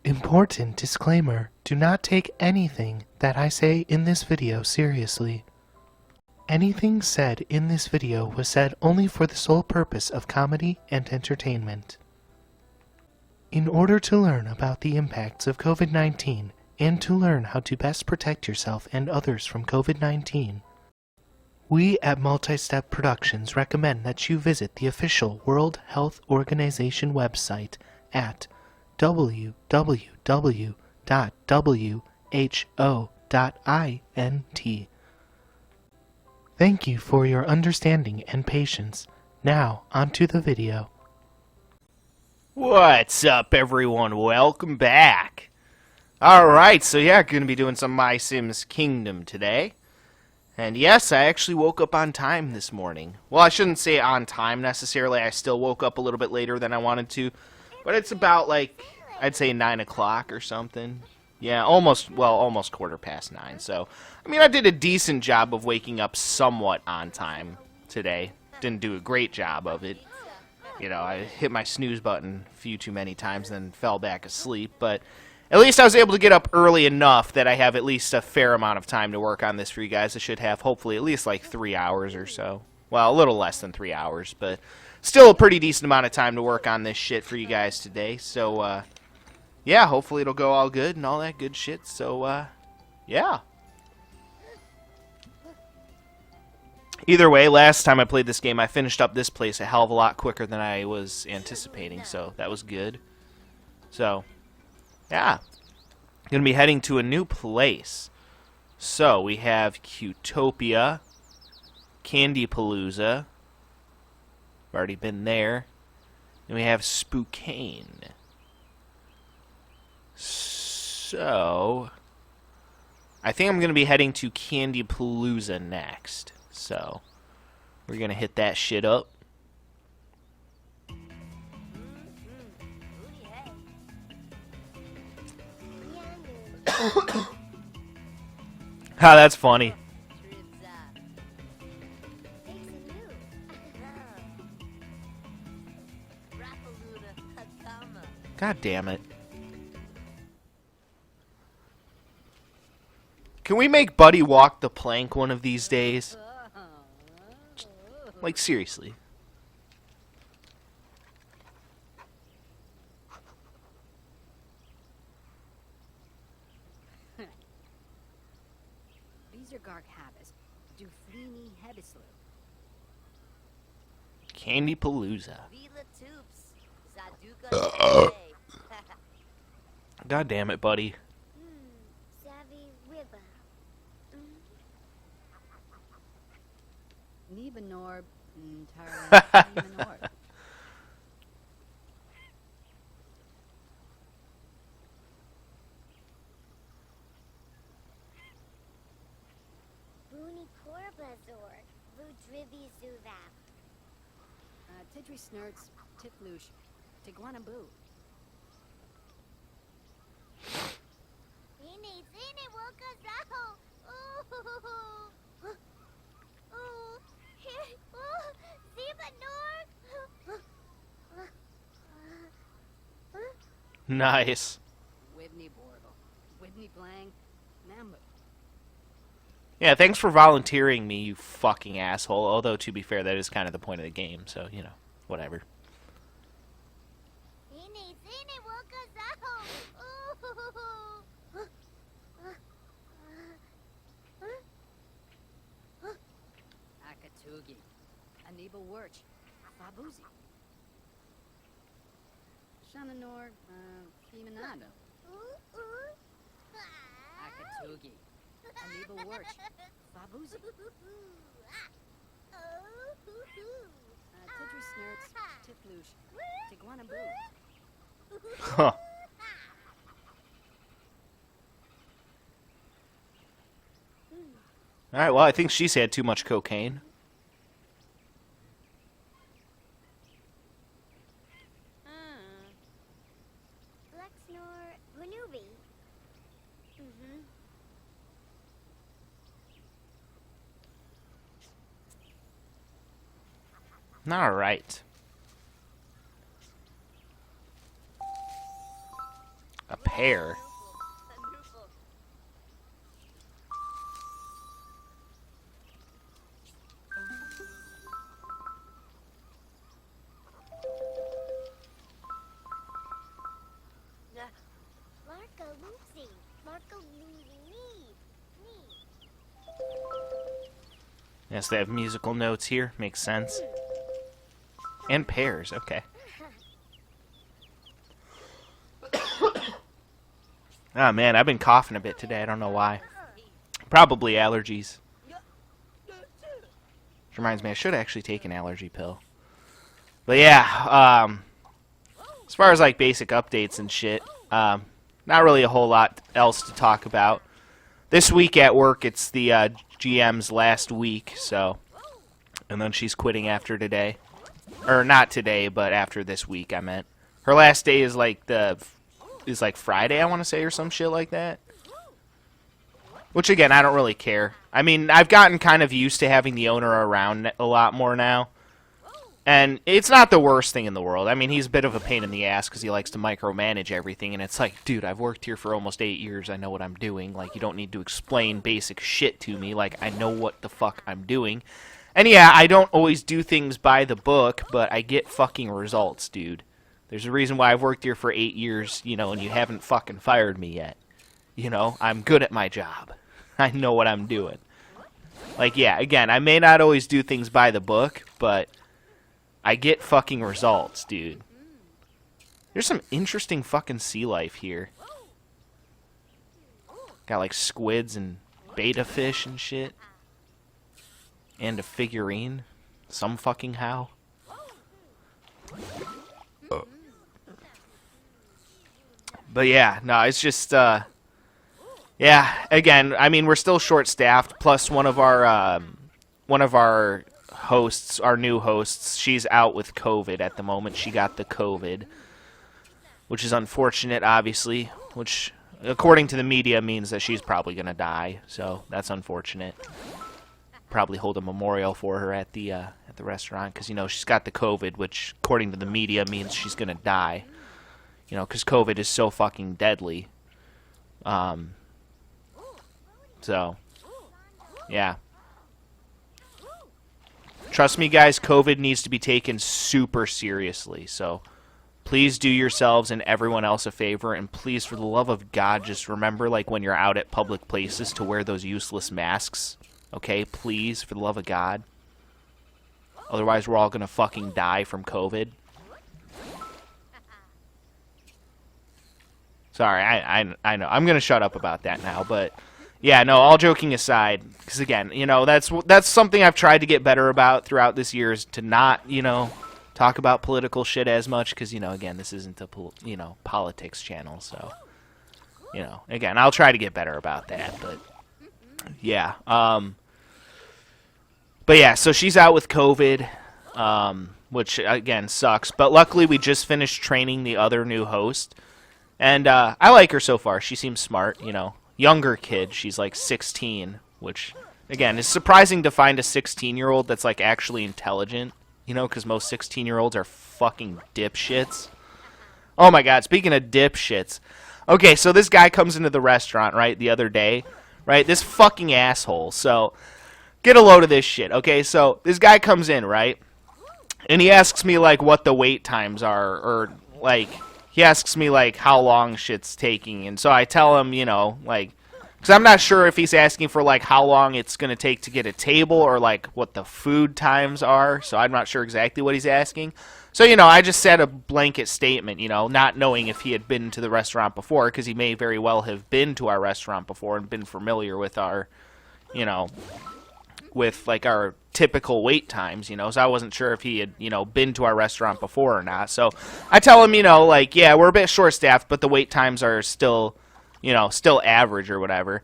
Important disclaimer, do not take anything that I say in this video seriously. Anything said in this video was said only for the sole purpose of comedy and entertainment. In order to learn about the impacts of COVID-19 and to learn how to best protect yourself and others from COVID-19, we at Multi-Step Productions recommend that you visit the official World Health Organization website at www.who.int. Thank you for your understanding and patience. Now, onto the video. What's up, everyone? Welcome back. Alright, so yeah, going to be doing some My Sims Kingdom today. And yes, I actually woke up on time this morning. Well, I shouldn't say on time necessarily. I still woke up a little bit later than I wanted to. But it's about like, I'd say 9 o'clock or something. Yeah, almost 9:15. So, I mean, I did a decent job of waking up somewhat on time today. Didn't do a great job of it. You know, I hit my snooze button a few too many times and then fell back asleep. But at least I was able to get up early enough that I have at least a fair amount of time to work on this for you guys. I should have hopefully at least like 3 hours or so. Well, a little less than 3 hours, but still a pretty decent amount of time to work on this shit for you guys today. So, yeah, hopefully it'll go all good and all that good shit. So, yeah. Either way, last time I played this game, I finished up this place a hell of a lot quicker than I was anticipating, so that was good. So, yeah. Gonna be heading to a new place. So, we have Qtopia, Candypalooza. I've already been there. And we have Spokane. So, I think I'm going to be heading to Candypalooza next. So, we're going to hit that shit up. Ah, that's funny. God damn it. Can we make Buddy walk the plank one of these days? Like, seriously. Candypalooza. God damn it, Buddy. Tidri snurts, titlush, tiguanaboo. Nice. Whitney Bortle, Whitney Blang, Namba. Yeah, thanks for volunteering me, you fucking asshole. Although, to be fair, that is kind of the point of the game, so, you know, whatever. Akatugi, Aniba Wirch, Fabuzi. Shananor, Fimanado. Akatugi, Aniba Wirch, Fabuzi. Tidri snurts, titlush, tiguanaboo. Huh. Alright, well, I think she's had too much cocaine. Alright. A pear? Marco Lucy. Marco Lucy. Yes, they have musical notes here. Makes sense. And pears, okay. Oh man, I've been coughing a bit today. I don't know why. Probably allergies. Which reminds me, I should actually take an allergy pill. But yeah, as far as like basic updates and shit, not really a whole lot else to talk about. This week at work, it's the GM's last week, so, and then she's quitting after today, or not today, but after this week. I meant her last day is like Friday, I want to say, or some shit like that. Which again, I don't really care. I mean, I've gotten kind of used to having the owner around a lot more now. And it's not the worst thing in the world. I mean, he's a bit of a pain in the ass because he likes to micromanage everything. And it's like, dude, I've worked here for almost 8 years. I know what I'm doing. Like, you don't need to explain basic shit to me. Like, I know what the fuck I'm doing. And yeah, I don't always do things by the book, but I get fucking results, dude. There's a reason why I've worked here for 8 years, you know, and you haven't fucking fired me yet. You know, I'm good at my job. I know what I'm doing. Like, yeah, again, I may not always do things by the book, but I get fucking results, dude. There's some interesting fucking sea life here. Got like squids and betta fish and shit. And a figurine. Some fucking how. But yeah, no, it's just, yeah, again, I mean, we're still short-staffed, plus one of our hosts, our new hosts, she's out with COVID at the moment. She got the COVID, which is unfortunate, obviously, which, according to the media, means that she's probably going to die, so that's unfortunate. Probably hold a memorial for her at the restaurant, because, you know, she's got the COVID, which, according to the media, means she's going to die. You know, because COVID is so fucking deadly. So, yeah. Trust me, guys, COVID needs to be taken super seriously. So, please do yourselves and everyone else a favor. And please, for the love of God, just remember, like, when you're out at public places to wear those useless masks. Okay? Please, for the love of God. Otherwise, we're all going to fucking die from COVID. Sorry, I know. I'm going to shut up about that now, but yeah, no, all joking aside, because again, you know, that's something I've tried to get better about throughout this year, is to not, you know, talk about political shit as much, because, you know, again, this isn't a, politics channel, so, you know, again, I'll try to get better about that, but yeah, but yeah, so she's out with COVID, which, again, sucks, but luckily we just finished training the other new host. And I like her so far. She seems smart, you know. Younger kid. She's like 16, which, again, is surprising to find a 16-year-old that's like actually intelligent, you know, because most 16-year-olds are fucking dipshits. Oh my god, speaking of dipshits. Okay, so this guy comes into the restaurant, right, the other day, right? This fucking asshole. So, get a load of this shit, okay? So, this guy comes in, right? And he asks me, like, what the wait times are, or, like, he asks me, like, how long shit's taking, and so I tell him, you know, like, because I'm not sure if he's asking for, like, how long it's going to take to get a table, or, like, what the food times are, so I'm not sure exactly what he's asking. So, you know, I just said a blanket statement, you know, not knowing if he had been to the restaurant before, because he may very well have been to our restaurant before and been familiar with our, you know, with, like, our typical wait times, you know, so I wasn't sure if he had, you know, been to our restaurant before or not. So I tell him, you know, like, yeah, we're a bit short-staffed, but the wait times are still, you know, still average or whatever.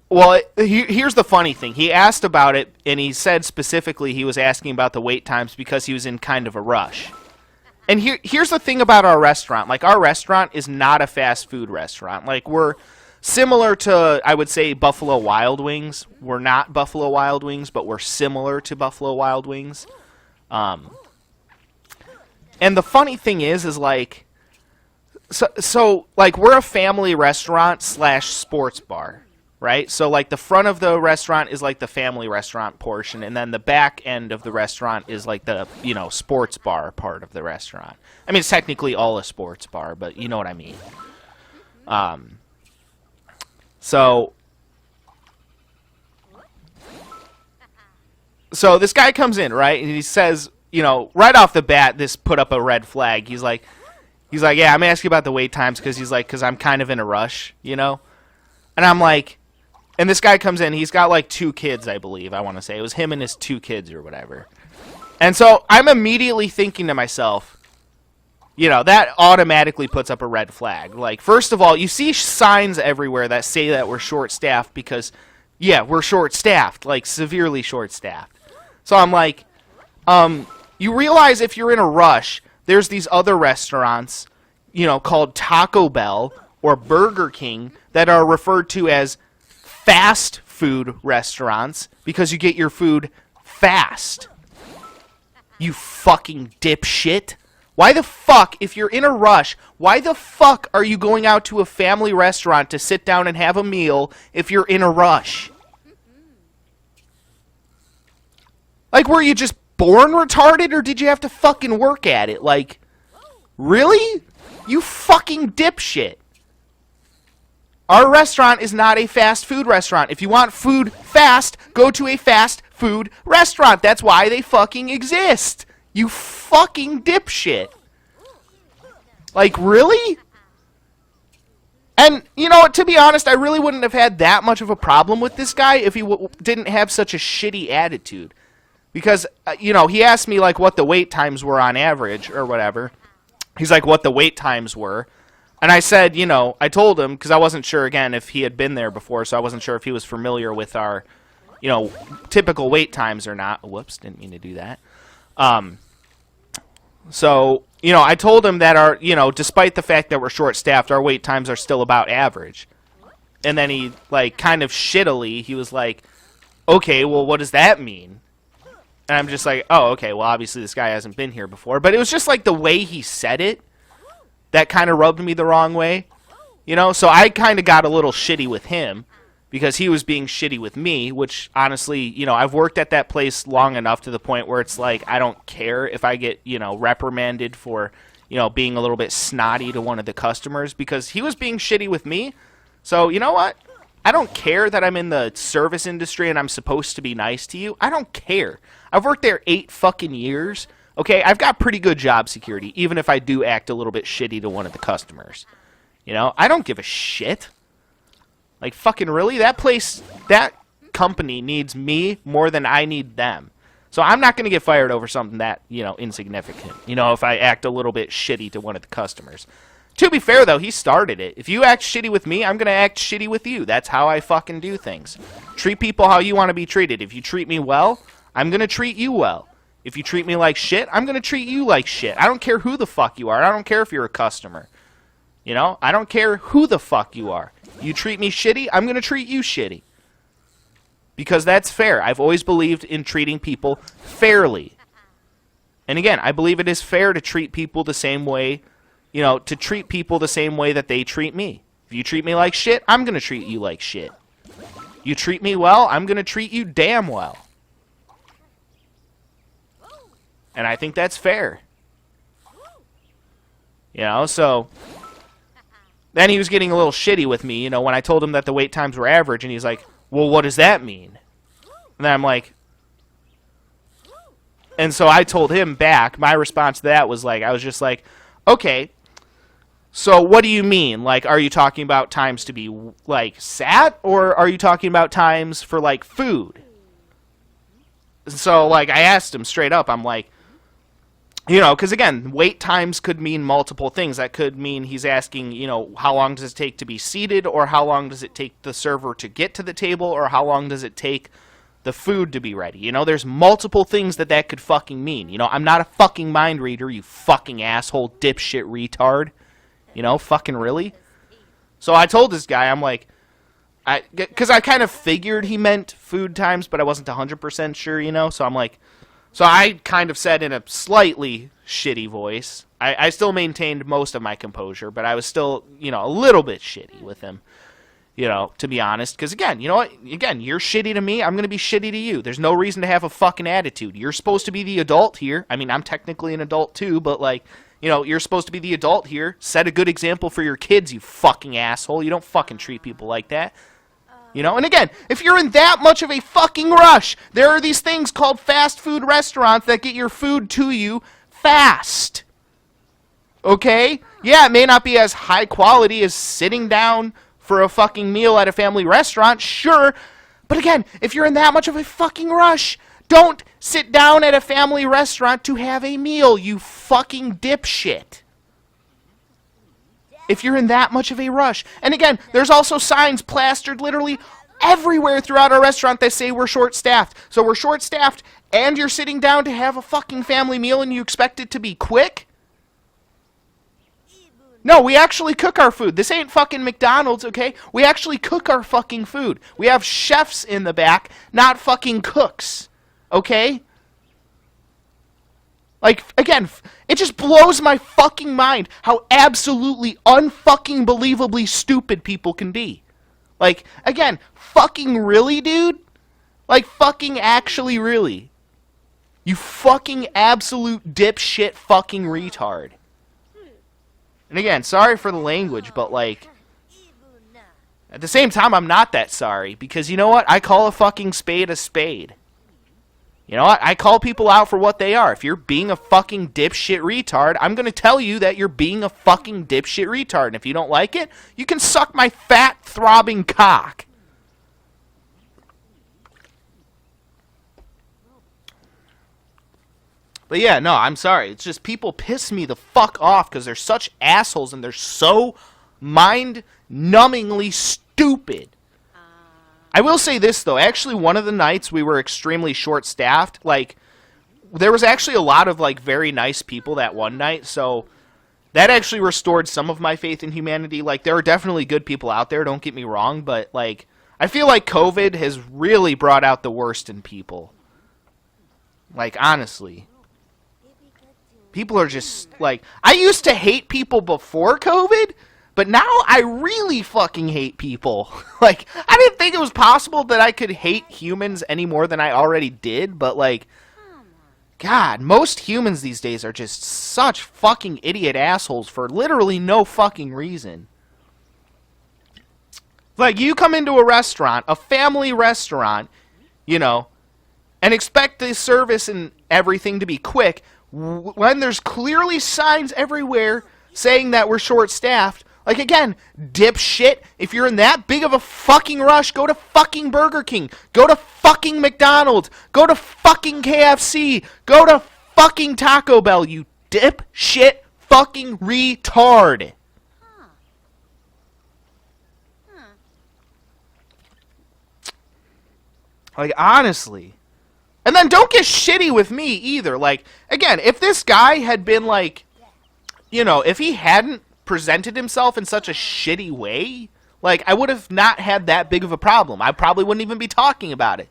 Well, here's the funny thing. He asked about it, and he said specifically he was asking about the wait times because he was in kind of a rush. And here's the thing about our restaurant. Like, our restaurant is not a fast food restaurant. Like, we're similar to, I would say, Buffalo Wild Wings. We're not Buffalo Wild Wings, but we're similar to Buffalo Wild Wings. And the funny thing is like, So like we're a family restaurant slash sports bar, right? So like the front of the restaurant is like the family restaurant portion, and then the back end of the restaurant is like the, you know, sports bar part of the restaurant. I mean, it's technically all a sports bar, but you know what I mean. So this guy comes in, right, and he says, you know, right off the bat, this put up a red flag. He's like, yeah, I'm asking about the wait times because I'm kind of in a rush, you know? And I'm like, and this guy comes in, he's got like 2 kids, I believe, I want to say. It was him and his 2 kids or whatever. And so I'm immediately thinking to myself, you know, that automatically puts up a red flag. Like, first of all, you see signs everywhere that say that we're short-staffed because, yeah, we're short-staffed, like severely short-staffed. So I'm like, you realize if you're in a rush, there's these other restaurants, you know, called Taco Bell or Burger King that are referred to as fast food restaurants because you get your food fast. You fucking dipshit. Why the fuck, if you're in a rush, why the fuck are you going out to a family restaurant to sit down and have a meal if you're in a rush? Like, were you just born retarded, or did you have to fucking work at it? Like, really? You fucking dipshit. Our restaurant is not a fast food restaurant. If you want food fast, go to a fast food restaurant. That's why they fucking exist. You fucking dipshit. Like, really? And, you know, to be honest, I really wouldn't have had that much of a problem with this guy if he didn't have such a shitty attitude. Because, you know, he asked me, like, what the wait times were on average, or whatever. He's like, what the wait times were. And I said, you know, I told him, because I wasn't sure, again, if he had been there before, so I wasn't sure if he was familiar with our, you know, typical wait times or not. Whoops, didn't mean to do that. So, you know, I told him that our, you know, despite the fact that we're short-staffed, our wait times are still about average. And then he, like, kind of shittily, he was like, okay, well, what does that mean? And I'm just like, oh, okay, well, obviously this guy hasn't been here before. But it was just like the way he said it that kind of rubbed me the wrong way. You know, so I kind of got a little shitty with him because he was being shitty with me, which honestly, you know, I've worked at that place long enough to the point where it's like I don't care if I get, you know, reprimanded for, you know, being a little bit snotty to one of the customers because he was being shitty with me. So, you know what? I don't care that I'm in the service industry and I'm supposed to be nice to you. I don't care. I've worked there 8 fucking years. Okay, I've got pretty good job security, even if I do act a little bit shitty to one of the customers. You know, I don't give a shit. Like, fucking really? That place, that company needs me more than I need them. So I'm not going to get fired over something that, you know, insignificant. You know, if I act a little bit shitty to one of the customers. To be fair, though, he started it. If you act shitty with me, I'm going to act shitty with you. That's how I fucking do things. Treat people how you want to be treated. If you treat me well, I'm going to treat you well. If you treat me like shit, I'm going to treat you like shit. I don't care who the fuck you are. I don't care if you're a customer. You know, I don't care who the fuck you are. You treat me shitty, I'm going to treat you shitty. Because that's fair. I've always believed in treating people fairly. And again, I believe it is fair to treat people the same way, you know, to treat people the same way that they treat me. If you treat me like shit, I'm going to treat you like shit. You treat me well, I'm going to treat you damn well. And I think that's fair. You know, so then he was getting a little shitty with me, you know, when I told him that the wait times were average, and he's like, well, what does that mean? And then I'm like, and so I told him back, my response to that was like, I was just like, okay, so what do you mean? Like, are you talking about times to be, like, sat, or are you talking about times for, like, food? So, like, I asked him straight up, I'm like, you know, because again, wait times could mean multiple things. That could mean he's asking, you know, how long does it take to be seated, or how long does it take the server to get to the table, or how long does it take the food to be ready? You know, there's multiple things that could fucking mean. You know, I'm not a fucking mind reader, you fucking asshole, dipshit, retard. You know, fucking really? So I told this guy, I'm like, because I kind of figured he meant food times, but I wasn't 100% sure, you know, so I'm like, so I kind of said in a slightly shitty voice, I still maintained most of my composure, but I was still, a little bit shitty with him, to be honest. Because, again, you know what? Again, you're shitty to me, I'm going to be shitty to you. There's no reason to have a fucking attitude. You're supposed to be the adult here. I mean, I'm technically an adult too, but, like, you're supposed to be the adult here. Set a good example for your kids, you fucking asshole. You don't fucking treat people like that. And again, if you're in that much of a fucking rush, there are these things called fast food restaurants that get your food to you fast. Okay? Yeah, it may not be as high quality as sitting down for a fucking meal at a family restaurant, sure. But again, if you're in that much of a fucking rush, don't sit down at a family restaurant to have a meal, you fucking dipshit. If you're in that much of a rush. And again, there's also signs plastered literally everywhere throughout our restaurant that say we're short-staffed. So we're short-staffed, and you're sitting down to have a fucking family meal and you expect it to be quick? No, we actually cook our food. This ain't fucking McDonald's, okay? We actually cook our fucking food. We have chefs in the back, not fucking cooks, okay? Like, again, it just blows my fucking mind how absolutely unfucking believably stupid people can be. Like, again, fucking really, dude? Like, fucking actually really? You fucking absolute dipshit fucking retard. And again, sorry for the language, but, like, at the same time, I'm not that sorry. Because you know what? I call a fucking spade a spade. You know what? I call people out for what they are. If you're being a fucking dipshit retard, I'm going to tell you that you're being a fucking dipshit retard. And if you don't like it, you can suck my fat, throbbing cock. But yeah, no, I'm sorry. It's just people piss me the fuck off because they're such assholes and they're so mind-numbingly stupid. I will say this, though. Actually, one of the nights we were extremely short-staffed. Like, there was actually a lot of, like, very nice people that one night. So that actually restored some of my faith in humanity. Like, there are definitely good people out there, don't get me wrong. But, like, I feel like COVID has really brought out the worst in people. Like, honestly. People are just, like... I used to hate people before COVID, but now I really fucking hate people. Like, I didn't think it was possible that I could hate humans any more than I already did, but, like... God, most humans these days are just such fucking idiot assholes for literally no fucking reason. Like, you come into a restaurant, a family restaurant, and expect the service and everything to be quick, when there's clearly signs everywhere saying that we're short-staffed. Like, again, dipshit, if you're in that big of a fucking rush, go to fucking Burger King. Go to fucking McDonald's. Go to fucking KFC. Go to fucking Taco Bell, you dipshit fucking retard. Like, honestly. And then don't get shitty with me either. Like, again, if this guy had been like, if he hadn't presented himself in such a shitty way, like, I would have not had that big of a problem. I probably wouldn't even be talking about it.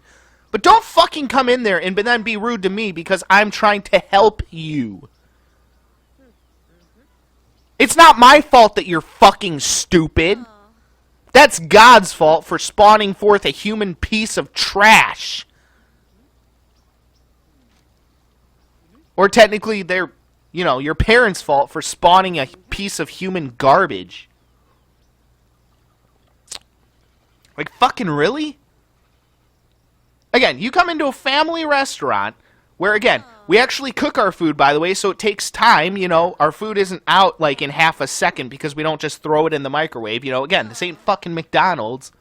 But don't fucking come in there and then be rude to me because I'm trying to help you. It's not my fault that you're fucking stupid. That's God's fault for spawning forth a human piece of trash. Or technically, they're, your parents' fault for spawning a piece of human garbage. Like, fucking really? Again, you come into a family restaurant where, again, we actually cook our food, by the way, so it takes time, Our food isn't out, like, in half a second because we don't just throw it in the microwave. Again, this ain't fucking McDonald's,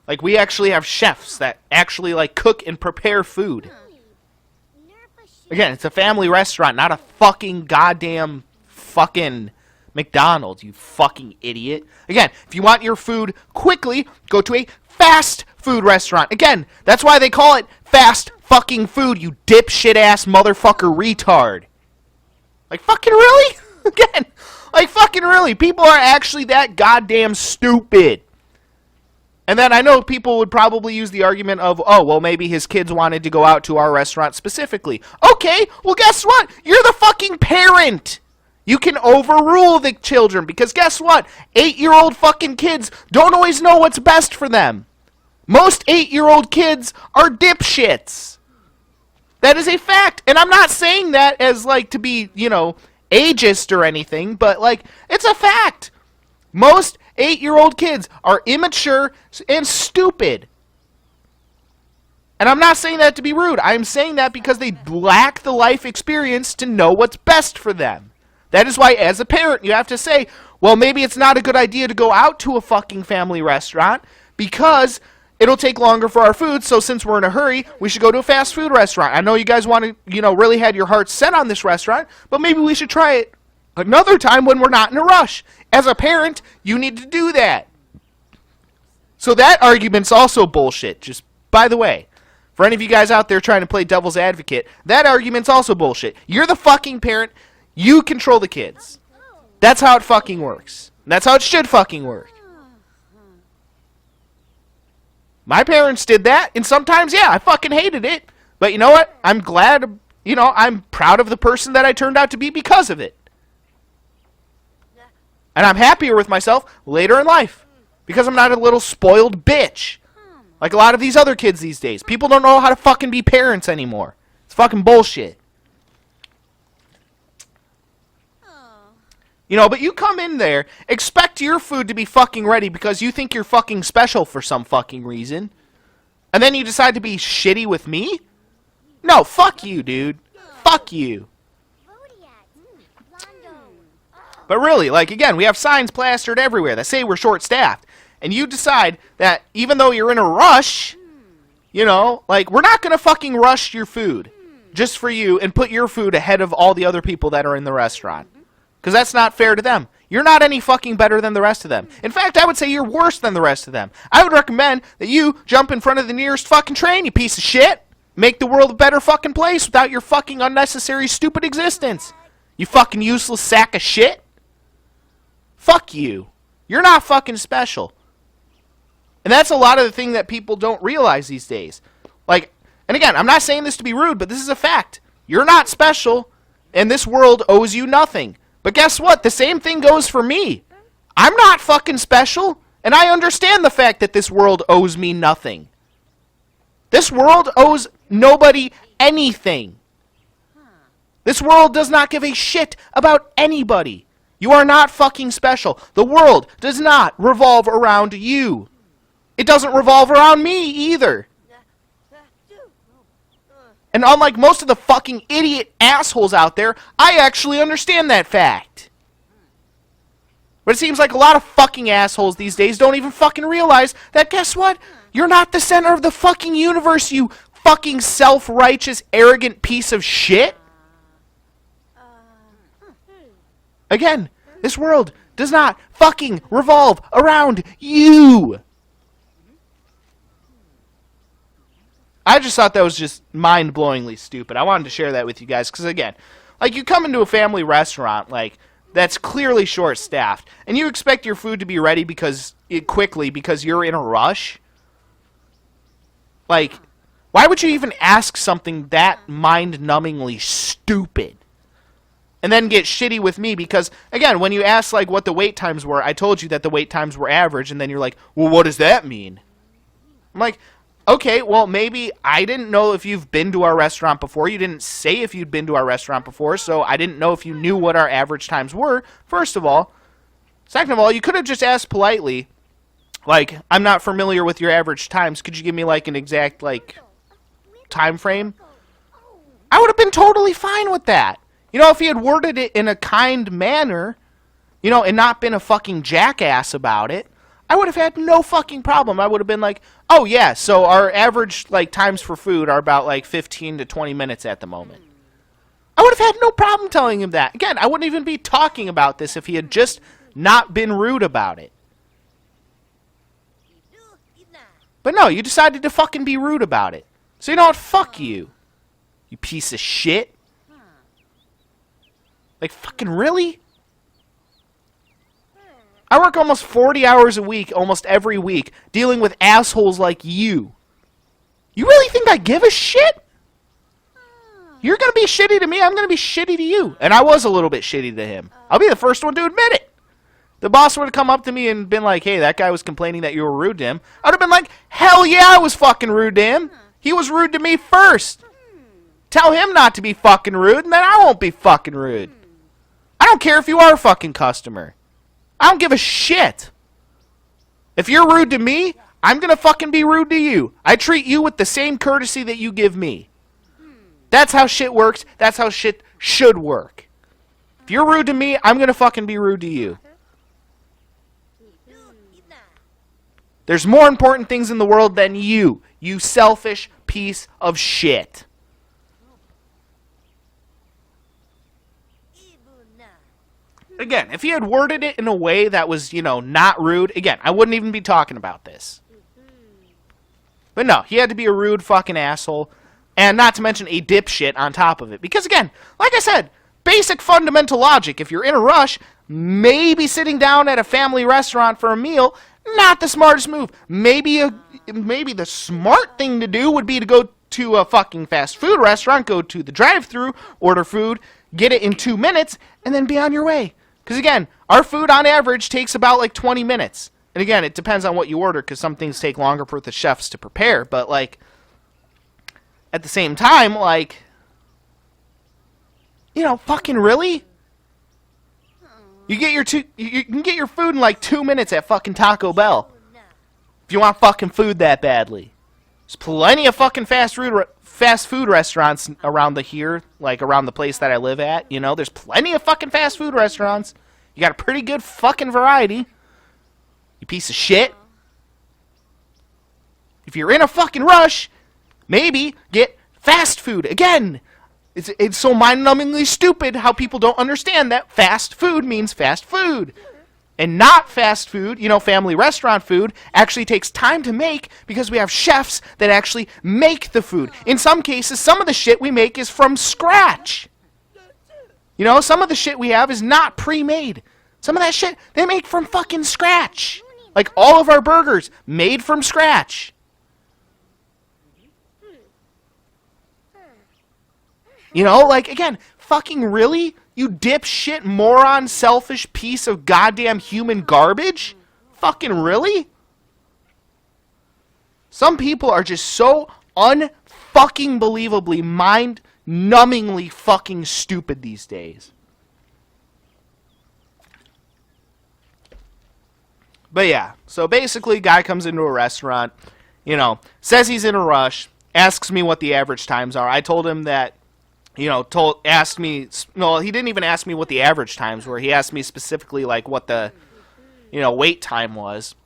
Like, we actually have chefs that actually, like, cook and prepare food. Again, it's a family restaurant, not a fucking goddamn fucking McDonald's, you fucking idiot. Again, if you want your food quickly, go to a fast food restaurant. Again, that's why they call it fast fucking food, you dipshit ass motherfucker retard. Like, fucking really? Again, like, fucking really? People are actually that goddamn stupid. And then I know people would probably use the argument of, oh, well, maybe his kids wanted to go out to our restaurant specifically. Okay, well, guess what? You're the fucking parent. You can overrule the children because guess what? 8-year-old fucking kids don't always know what's best for them. Most 8-year-old kids are dipshits. That is a fact. And I'm not saying that as, like, to be, you know, ageist or anything, but, like, it's a fact. Most 8-year-old kids are immature and stupid. And I'm not saying that to be rude. I'm saying that because they lack the life experience to know what's best for them. That is why, as a parent, you have to say, well, maybe it's not a good idea to go out to a fucking family restaurant because it'll take longer for our food, so since we're in a hurry, we should go to a fast food restaurant. I know you guys want to, you know, really had your heart set on this restaurant, but maybe we should try it another time when we're not in a rush. As a parent, you need to do that. So that argument's also bullshit, just by the way. For any of you guys out there trying to play devil's advocate, that argument's also bullshit. You're the fucking parent. You control the kids. That's how it fucking works. That's how it should fucking work. My parents did that, and sometimes, yeah, I fucking hated it. But you know what? I'm glad, you know, I'm proud of the person that I turned out to be because of it. And I'm happier with myself later in life. Because I'm not a little spoiled bitch. Like a lot of these other kids these days. People don't know how to fucking be parents anymore. It's fucking bullshit. You know, but you come in there, expect your food to be fucking ready because you think you're fucking special for some fucking reason. And then you decide to be shitty with me? No, fuck you, dude. Fuck you. But really, like, again, we have signs plastered everywhere that say we're short-staffed. And you decide that even though you're in a rush, you know, like, we're not going to fucking rush your food just for you and put your food ahead of all the other people that are in the restaurant. Because that's not fair to them. You're not any fucking better than the rest of them. In fact, I would say you're worse than the rest of them. I would recommend that you jump in front of the nearest fucking train, you piece of shit. Make the world a better fucking place without your fucking unnecessary stupid existence. You fucking useless sack of shit. Fuck you. You're not fucking special. And that's a lot of the thing that people don't realize these days. Like, and again, I'm not saying this to be rude, but this is a fact. You're not special, and this world owes you nothing. But guess what? The same thing goes for me. I'm not fucking special, and I understand the fact that this world owes me nothing. This world owes nobody anything. This world does not give a shit about anybody. You are not fucking special. The world does not revolve around you. It doesn't revolve around me either. And unlike most of the fucking idiot assholes out there, I actually understand that fact. But it seems like a lot of fucking assholes these days don't even fucking realize that, guess what? You're not the center of the fucking universe, you fucking self-righteous, arrogant piece of shit. Again, this world does not fucking revolve around you. I just thought that was just mind-blowingly stupid. I wanted to share that with you guys because, again, like, you come into a family restaurant, like, that's clearly short-staffed, and you expect your food to be ready quickly because you're in a rush. Like, why would you even ask something that mind-numbingly stupid? And then get shitty with me because, again, when you ask, like, what the wait times were, I told you that the wait times were average, and then you're like, well, what does that mean? I'm like, okay, well, maybe I didn't know if you've been to our restaurant before. You didn't say if you'd been to our restaurant before, so I didn't know if you knew what our average times were, first of all. Second of all, you could have just asked politely, like, I'm not familiar with your average times. Could you give me, like, an exact, like, time frame? I would have been totally fine with that. You know, if he had worded it in a kind manner, you know, and not been a fucking jackass about it, I would have had no fucking problem. I would have been like, oh, yeah, so our average, like, times for food are about, like, 15 to 20 minutes at the moment. I would have had no problem telling him that. Again, I wouldn't even be talking about this if he had just not been rude about it. But no, you decided to fucking be rude about it. So you know what? Fuck you. You piece of shit. Like, fucking really? I work almost 40 hours a week, almost every week, dealing with assholes like you. You really think I give a shit? You're going to be shitty to me, I'm going to be shitty to you. And I was a little bit shitty to him. I'll be the first one to admit it. The boss would have come up to me and been like, hey, that guy was complaining that you were rude to him. I would have been like, hell yeah, I was fucking rude to him. He was rude to me first. Tell him not to be fucking rude, and then I won't be fucking rude. I don't care if you are a fucking customer. I don't give a shit. If you're rude to me, I'm going to fucking be rude to you. I treat you with the same courtesy that you give me. That's how shit works. That's how shit should work. If you're rude to me, I'm going to fucking be rude to you. There's more important things in the world than you. You selfish piece of shit. Again, if he had worded it in a way that was, not rude, again, I wouldn't even be talking about this. But no, he had to be a rude fucking asshole. And not to mention a dipshit on top of it. Because again, like I said, basic fundamental logic. If you're in a rush, maybe sitting down at a family restaurant for a meal, not the smartest move. Maybe the smart thing to do would be to go to a fucking fast food restaurant, go to the drive-thru, order food, get it in 2 minutes, and then be on your way. Because again, our food on average takes about like 20 minutes. And again, it depends on what you order, because some things take longer for the chefs to prepare. But like, at the same time, like, fucking really? You can get your food in like 2 minutes at fucking Taco Bell. If you want fucking food that badly. There's plenty of fucking fast food restaurants around around the place that I live at. There's plenty of fucking fast food restaurants. You got a pretty good fucking variety. You piece of shit. If you're in a fucking rush, maybe get fast food. Again, it's so mind-numbingly stupid how people don't understand that fast food means fast food. And not fast food, family restaurant food, actually takes time to make because we have chefs that actually make the food. In some cases, some of the shit we make is from scratch. Some of the shit we have is not pre-made. Some of that shit they make from fucking scratch. Like all of our burgers, made from scratch. Again, fucking really? You dipshit, moron, selfish piece of goddamn human garbage? Fucking really? Some people are just so unfucking believably, mind-numbingly fucking stupid these days. But yeah, so basically, guy comes into a restaurant, says he's in a rush, asks me what the average times are. I told him that, he didn't even ask me what the average times were. He asked me specifically, like, what the, wait time was.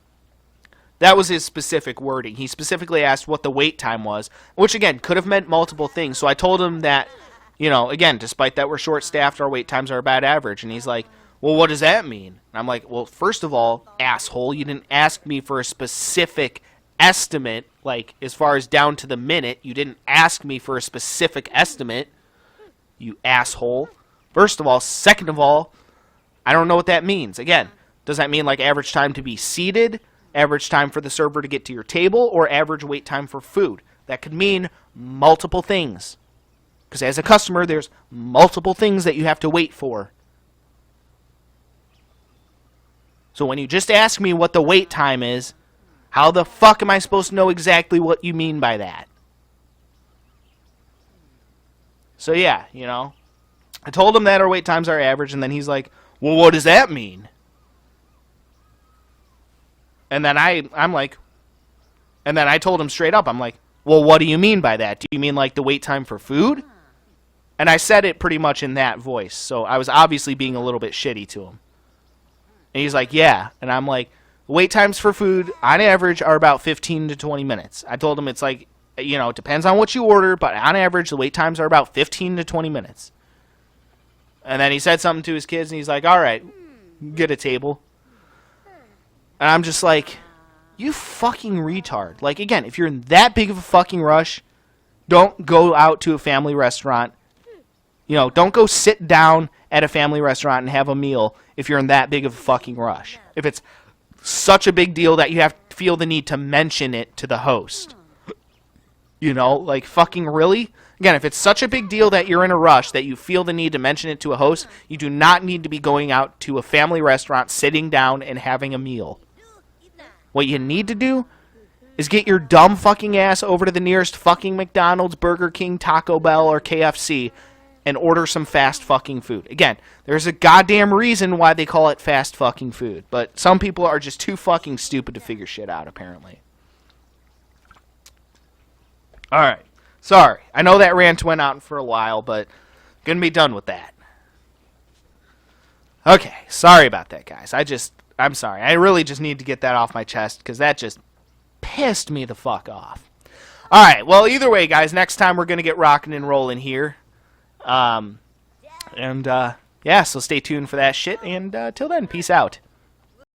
That was his specific wording. He specifically asked what the wait time was, which, again, could have meant multiple things. So I told him that, again, despite that we're short-staffed, our wait times are about average. And he's like, well, what does that mean? And I'm like, well, first of all, asshole, you didn't ask me for a specific estimate, like, as far as down to the minute. You didn't ask me for a specific estimate. You asshole. First of all. Second of all, I don't know what that means. Again, does that mean like average time to be seated, average time for the server to get to your table, or average wait time for food? That could mean multiple things. Because as a customer, there's multiple things that you have to wait for. So when you just ask me what the wait time is, how the fuck am I supposed to know exactly what you mean by that? So yeah, I told him that our wait times are average, and then he's like, well, what does that mean? And then I'm like, and then I told him straight up, I'm like, well, what do you mean by that? Do you mean like the wait time for food? And I said it pretty much in that voice, so I was obviously being a little bit shitty to him. And he's like, yeah. And I'm like, wait times for food, on average, are about 15 to 20 minutes. I told him it's like, it depends on what you order, but on average, the wait times are about 15 to 20 minutes. And then he said something to his kids, and he's like, all right, get a table. And I'm just like, you fucking retard. Like, again, if you're in that big of a fucking rush, don't go out to a family restaurant. Don't go sit down at a family restaurant and have a meal if you're in that big of a fucking rush. If it's such a big deal that you have to feel the need to mention it to the host. You know, like fucking really? Again, if it's such a big deal that you're in a rush that you feel the need to mention it to a host, you do not need to be going out to a family restaurant, sitting down and having a meal. What you need to do is get your dumb fucking ass over to the nearest fucking McDonald's, Burger King, Taco Bell, or KFC and order some fast fucking food. Again, there's a goddamn reason why they call it fast fucking food, but some people are just too fucking stupid to figure shit out, apparently. Alright. Sorry. I know that rant went on for a while, but gonna be done with that. Okay. Sorry about that, guys. I'm sorry. I really just need to get that off my chest because that just pissed me the fuck off. Alright. Well, either way, guys, next time we're gonna get rocking and rolling here. Yeah, so stay tuned for that shit, and till then, peace out.